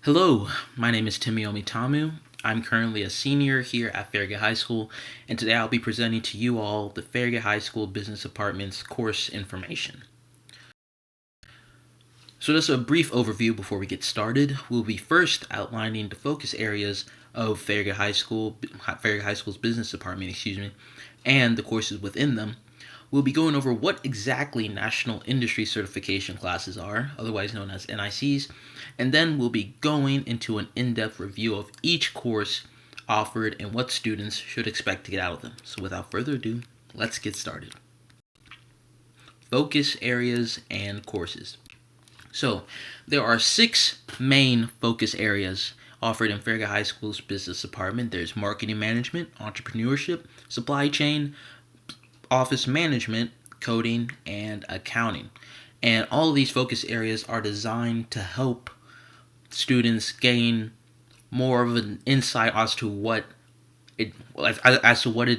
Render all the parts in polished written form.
Hello, my name is Timiomi Tamu. I'm currently a senior here at Farragut High School, and today I'll be presenting to you all the Farragut High School Business Department's course information. So just a brief overview before we get started. We'll be first outlining the focus areas of Farragut High School's Business Department, and the courses within them. We'll be going over what exactly National Industry Certification classes are, otherwise known as NICs, and then we'll be going into an in-depth review of each course offered and what students should expect to get out of them. So without further ado, let's get started. Focus areas and courses. So there are 6 main focus areas offered in Farragut High School's business department. There's marketing management, entrepreneurship, supply chain, office management, coding, and accounting. And all of these focus areas are designed to help students gain more of an insight as to what it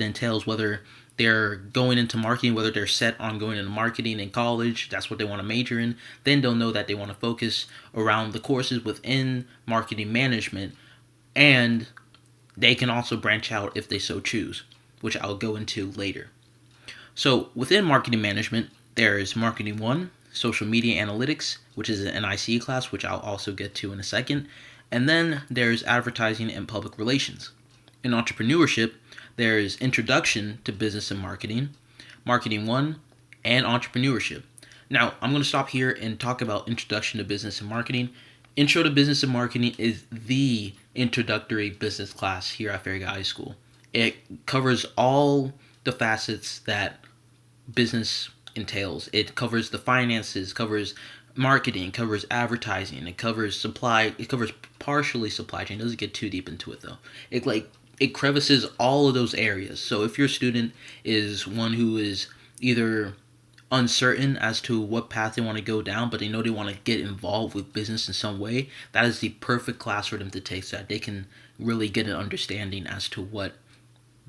entails, whether they're going into marketing, whether they're set on going into marketing in college, that's what they want to major in. Then they'll know that they want to focus around the courses within marketing management, and they can also branch out if they so choose, which I'll go into later. So within marketing management, there is Marketing 1, Social Media Analytics, which is an NIC class, which I'll also get to in a second. And then there's Advertising and Public Relations. In entrepreneurship, there's Introduction to Business and Marketing, Marketing 1, and Entrepreneurship. Now, I'm going to stop here and talk about Introduction to Business and Marketing. Intro to Business and Marketing is the introductory business class here at Farragut High School. It covers all the facets that business entails. It covers the finances, covers marketing, covers advertising, it covers partially supply chain. It doesn't get too deep into it though. It crevices all of those areas. So if your student is one who is either uncertain as to what path they want to go down, but they know they want to get involved with business in some way, that is the perfect class for them to take so that they can really get an understanding as to what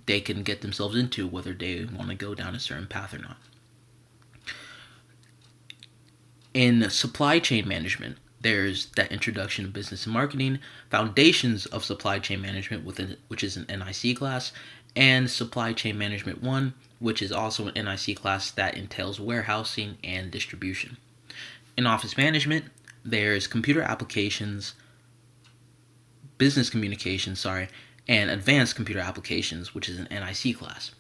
they can get themselves into, whether they want to go down a certain path or not. In supply chain management, there's that Introduction to Business and Marketing, Foundations of Supply Chain Management, which is an NIC class, and Supply Chain Management 1, which is also an NIC class that entails warehousing and distribution. In office management, there's Computer Applications, Business Communications, and Advanced Computer Applications, which is an NIC class.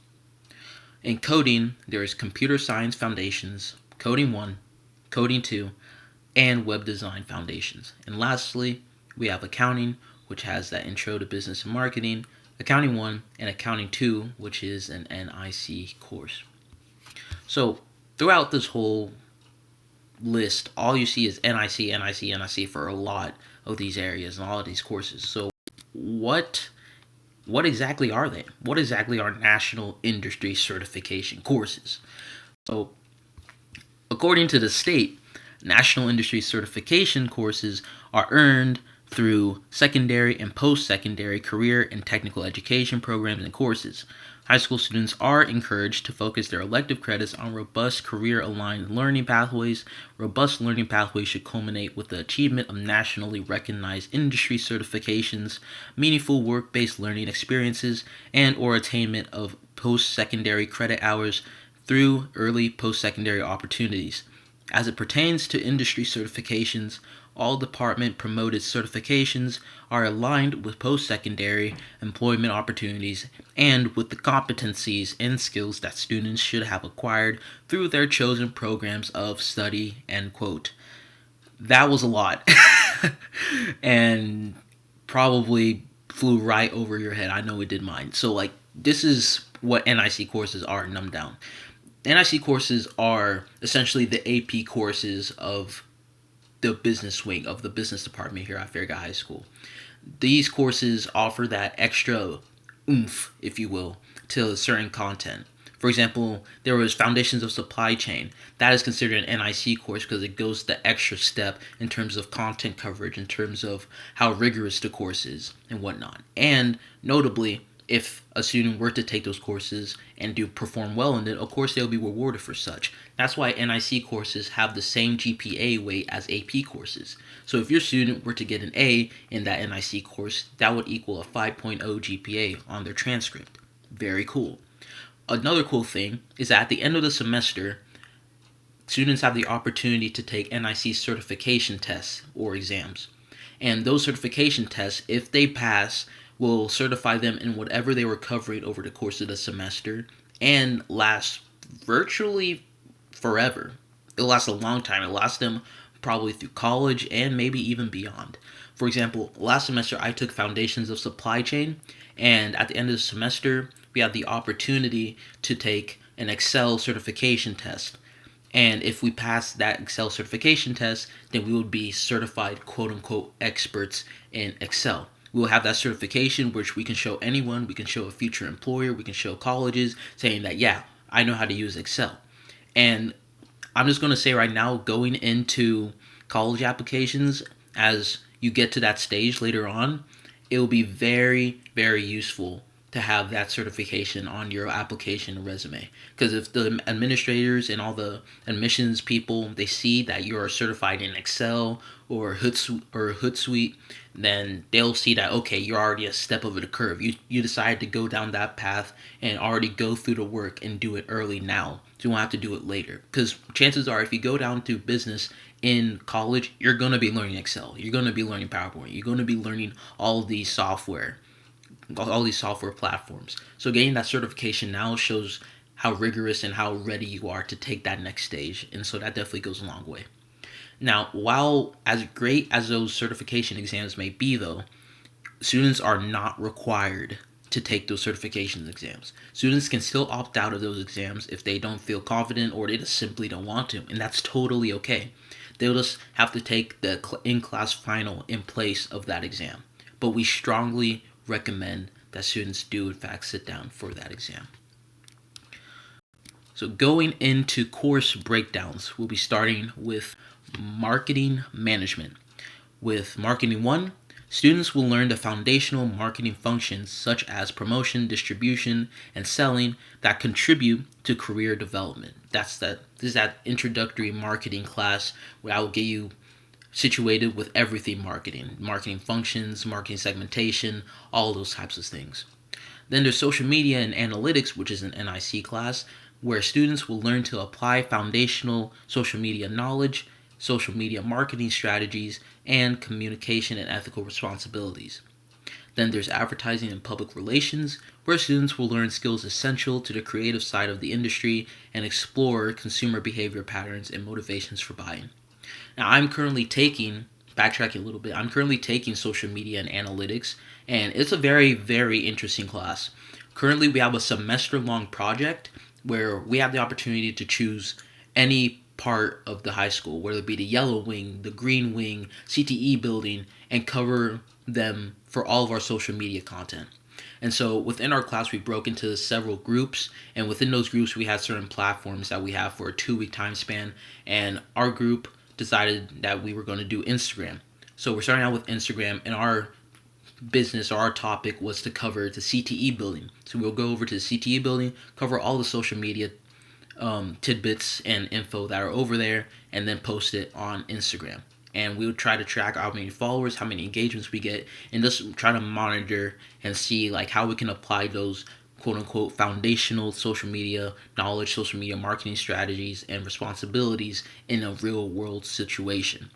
In coding, there is Computer Science Foundations, Coding 1, Coding 2, and Web Design Foundations. And lastly, we have Accounting, which has that Intro to Business and Marketing, Accounting 1, and Accounting 2, which is an NIC course. So throughout this whole list, all you see is NIC, NIC, NIC for a lot of these areas and all of these courses. So what exactly are they? What exactly are National Industry Certification courses? So, according to the state, National Industry Certification courses are earned through secondary and post-secondary career and technical education programs and courses. High school students are encouraged to focus their elective credits on robust career-aligned learning pathways. Robust learning pathways should culminate with the achievement of nationally recognized industry certifications, meaningful work-based learning experiences, and or attainment of post-secondary credit hours through early post-secondary opportunities. As it pertains to industry certifications, all department-promoted certifications are aligned with post-secondary employment opportunities and with the competencies and skills that students should have acquired through their chosen programs of study, end quote. That was a lot. And probably flew right over your head. I know it did mine. So, this is what NIC courses are, numbed down. NIC courses are essentially the AP courses of the business wing of the business department here at Farragut High School. These courses offer that extra oomph, if you will, to certain content. For example, there was Foundations of Supply Chain. That is considered an NIC course because it goes the extra step in terms of content coverage, in terms of how rigorous the course is and whatnot. And notably, if a student were to take those courses and do perform well in it, of course they'll be rewarded for such. That's why NIC courses have the same GPA weight as AP courses. So if your student were to get an A in that NIC course, that would equal a 5.0 GPA on their transcript. Very cool. Another cool thing is that at the end of the semester, students have the opportunity to take NIC certification tests or exams. And those certification tests, if they pass, will certify them in whatever they were covering over the course of the semester and last virtually forever. It'll last a long time. It'll last them probably through college and maybe even beyond. For example, last semester I took Foundations of Supply Chain, and at the end of the semester, we had the opportunity to take an Excel certification test. And if we pass that Excel certification test, then we would be certified quote-unquote experts in Excel. We will have that certification which we can show anyone, we can show a future employer, we can show colleges saying that, yeah, I know how to use Excel. And I'm just going to say right now, going into college applications, as you get to that stage later on, it will be very, very useful to have that certification on your application resume. Because if the administrators and all the admissions people, they see that you are certified in Excel or Hootsuite, then they'll see that, okay, you're already a step over the curve. You decided to go down that path and already go through the work and do it early now. So you won't have to do it later. Because chances are, if you go down to business in college, you're going to be learning Excel. You're going to be learning PowerPoint. You're going to be learning all these software platforms. So getting that certification now shows how rigorous and how ready you are to take that next stage. And so that definitely goes a long way. Now, while as great as those certification exams may be, though, students are not required to take those certification exams. Students can still opt out of those exams if they don't feel confident or they just simply don't want to, and that's totally okay. They'll just have to take the in-class final in place of that exam. But we strongly recommend that students do in fact sit down for that exam. So going into course breakdowns, we'll be starting with marketing management. With Marketing 1, students will learn the foundational marketing functions such as promotion, distribution, and selling that contribute to career development. This is that introductory marketing class where I will get you situated with everything marketing functions, marketing segmentation, all those types of things. Then there's social media and analytics, which is an NIC class, where students will learn to apply foundational social media knowledge, social media marketing strategies, and communication and ethical responsibilities. Then there's advertising and public relations, where students will learn skills essential to the creative side of the industry and explore consumer behavior patterns and motivations for buying. Now, backtracking a little bit, I'm currently taking social media and analytics, and it's a very, very interesting class. Currently, we have a semester-long project where we have the opportunity to choose any part of the high school, whether it be the yellow wing, the green wing, CTE building, and cover them for all of our social media content. And so within our class, we broke into several groups, and within those groups, we had certain platforms that we have for a 2-week time span, and our group decided that we were going to do Instagram. So we're starting out with Instagram, and our business or our topic was to cover the CTE building. So we'll go over to the CTE building, cover all the social media tidbits and info that are over there, and then post it on Instagram. And we would try to track how many followers, how many engagements we get, and just try to monitor and see like how we can apply those quote-unquote foundational social media knowledge, social media marketing strategies, and responsibilities in a real-world situation,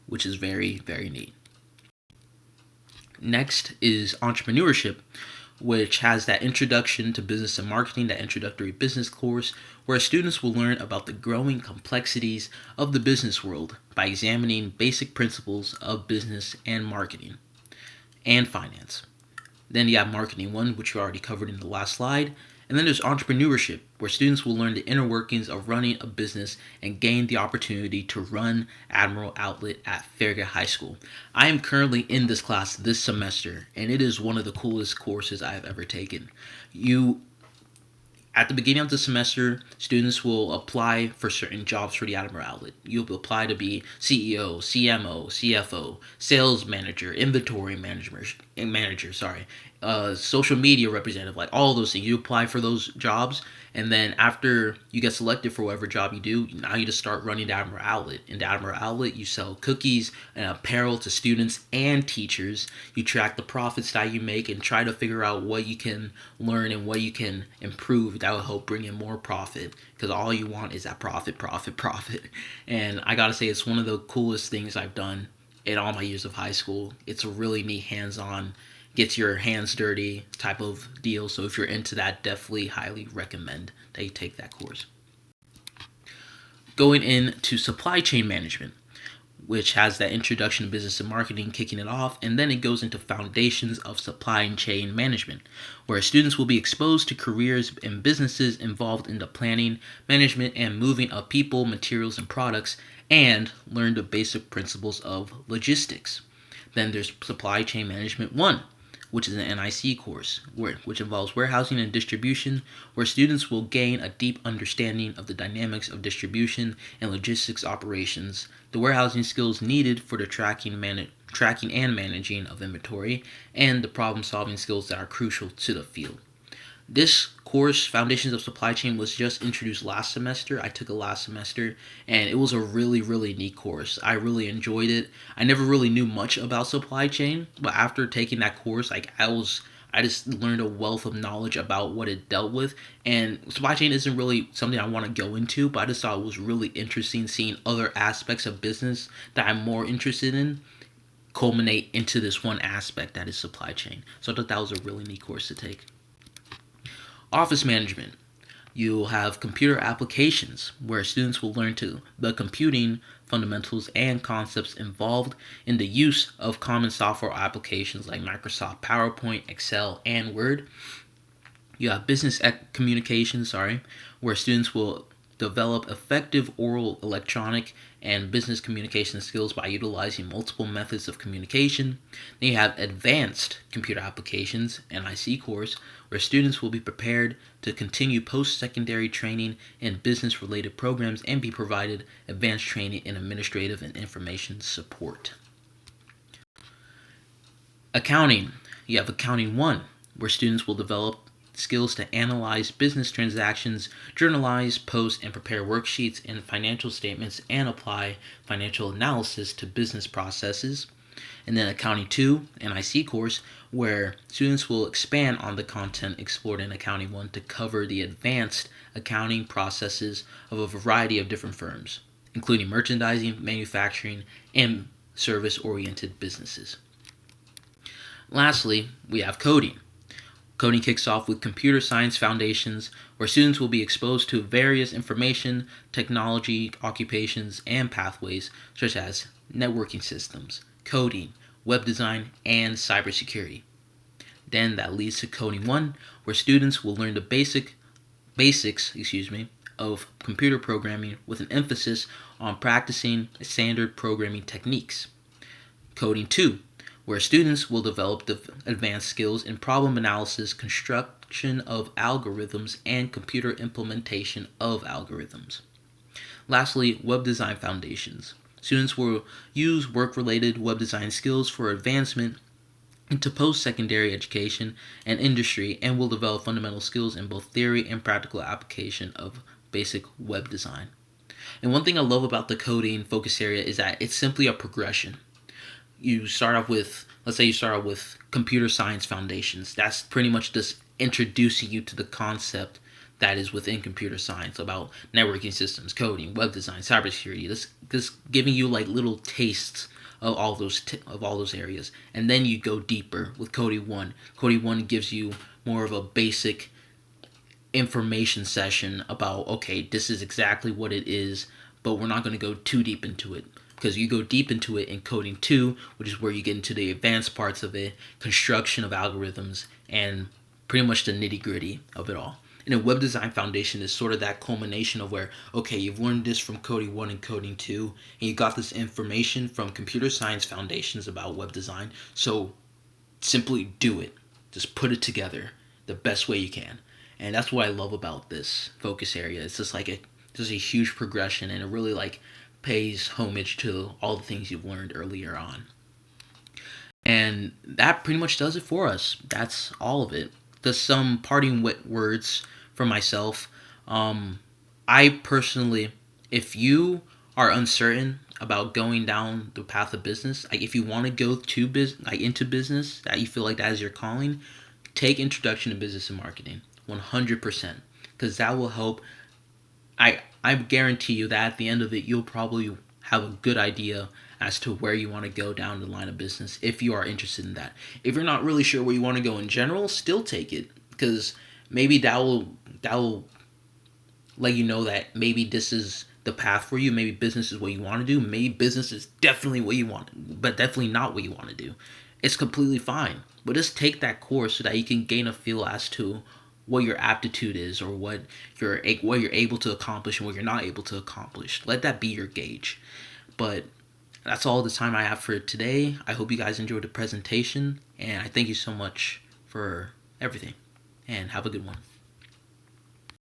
which is very, very neat. Next is entrepreneurship, which has that introduction to business and marketing, that introductory business course, where students will learn about the growing complexities of the business world by examining basic principles of business and marketing and finance. Then you have Marketing 1, which we already covered in the last slide. And then there's entrepreneurship, where students will learn the inner workings of running a business and gain the opportunity to run Admiral Outlet at Farragut High School. I am currently in this class this semester, and it is one of the coolest courses I have ever taken. At the beginning of the semester, students will apply for certain jobs for the Admiral Outlet. You'll apply to be CEO, CMO, CFO, sales manager, inventory manager, social media representative, like all those things. You apply for those jobs, and then after you get selected for whatever job you do, now you just start running the Attenborough Outlet. In the Attenborough Outlet, you sell cookies and apparel to students and teachers. You track the profits that you make and try to figure out what you can learn and what you can improve that will help bring in more profit. Because all you want is that profit, profit, profit. And I gotta say, it's one of the coolest things I've done in all my years of high school. It's a really neat hands-on, gets your hands dirty type of deal. So if you're into that, definitely highly recommend that you take that course. Going into supply chain management, which has that introduction to business and marketing kicking it off, and then it goes into foundations of supply chain management, where students will be exposed to careers and businesses involved in the planning, management, and moving of people, materials, and products, and learn the basic principles of logistics. Then there's Supply Chain Management 1, which is an NIC course, which involves warehousing and distribution, where students will gain a deep understanding of the dynamics of distribution and logistics operations, the warehousing skills needed for the tracking and managing of inventory, and the problem-solving skills that are crucial to the field. This course, Foundations of Supply Chain, was just introduced last semester. I took it last semester, and it was a really, really neat course. I really enjoyed it. I never really knew much about supply chain, but after taking that course, I just learned a wealth of knowledge about what it dealt with. And supply chain isn't really something I want to go into, but I just thought it was really interesting seeing other aspects of business that I'm more interested in culminate into this one aspect that is supply chain. So I thought that was a really neat course to take. Office management. You'll have computer applications, where students will learn the computing fundamentals and concepts involved in the use of common software applications like Microsoft PowerPoint, Excel, and Word. You have business communications, where students will develop effective oral, electronic, and business communication skills by utilizing multiple methods of communication. Then you have advanced computer applications, NIC course, where students will be prepared to continue post-secondary training in business-related programs and be provided advanced training in administrative and information support. Accounting. You have Accounting 1, where students will develop skills to analyze business transactions, journalize, post, and prepare worksheets and financial statements, and apply financial analysis to business processes. And then Accounting 2, NIC course, where students will expand on the content explored in Accounting 1 to cover the advanced accounting processes of a variety of different firms, including merchandising, manufacturing, and service-oriented businesses. Lastly, we have coding. Coding kicks off with computer science foundations, where students will be exposed to various information technology occupations and pathways such as networking systems, coding, web design, and cybersecurity. Then that leads to Coding 1, where students will learn the basics of computer programming with an emphasis on practicing standard programming techniques. Coding 2, where students will develop the advanced skills in problem analysis, construction of algorithms, and computer implementation of algorithms. Lastly, web design foundations. Students will use work-related web design skills for advancement into post-secondary education and industry, and will develop fundamental skills in both theory and practical application of basic web design. And one thing I love about the coding focus area is that it's simply a progression. You start off with, let's say you start out with computer science foundations. That's pretty much just introducing you to the concept that is within computer science about networking systems, coding, web design, cybersecurity. This giving you like little tastes of all those areas, and then you go deeper with Coding 1. Coding 1 gives you more of a basic information session about, okay, this is exactly what it is, but we're not going to go too deep into it. Because you go deep into it in Coding 2, which is where you get into the advanced parts of it, construction of algorithms, and pretty much the nitty-gritty of it all. And a web design foundation is sort of that culmination of where, okay, you've learned this from Coding 1 and Coding 2, and you got this information from computer science foundations about web design, so simply do it. Just put it together the best way you can. And that's what I love about this focus area. It's just like a huge progression, and it really pays homage to all the things you've learned earlier on. And that pretty much does it for us. That's all of it. Just some parting words for myself. I personally, if you are uncertain about going down the path of business, like if you want to go to like into business, that you feel like that is your calling, take Introduction to Business and Marketing, 100%, because that will help. I guarantee you that at the end of it, you'll probably have a good idea as to where you want to go down the line of business if you are interested in that. If you're not really sure where you want to go in general, still take it, because maybe that will let you know that maybe this is the path for you. Maybe business is what you want to do. Maybe business is definitely what you want, but definitely not what you want to do. It's completely fine. But just take that course so that you can gain a feel as to what your aptitude is, or what you're able to accomplish and what you're not able to accomplish. Let that be your gauge. But that's all the time I have for today. I hope you guys enjoyed the presentation, and I thank you so much for everything. And have a good one.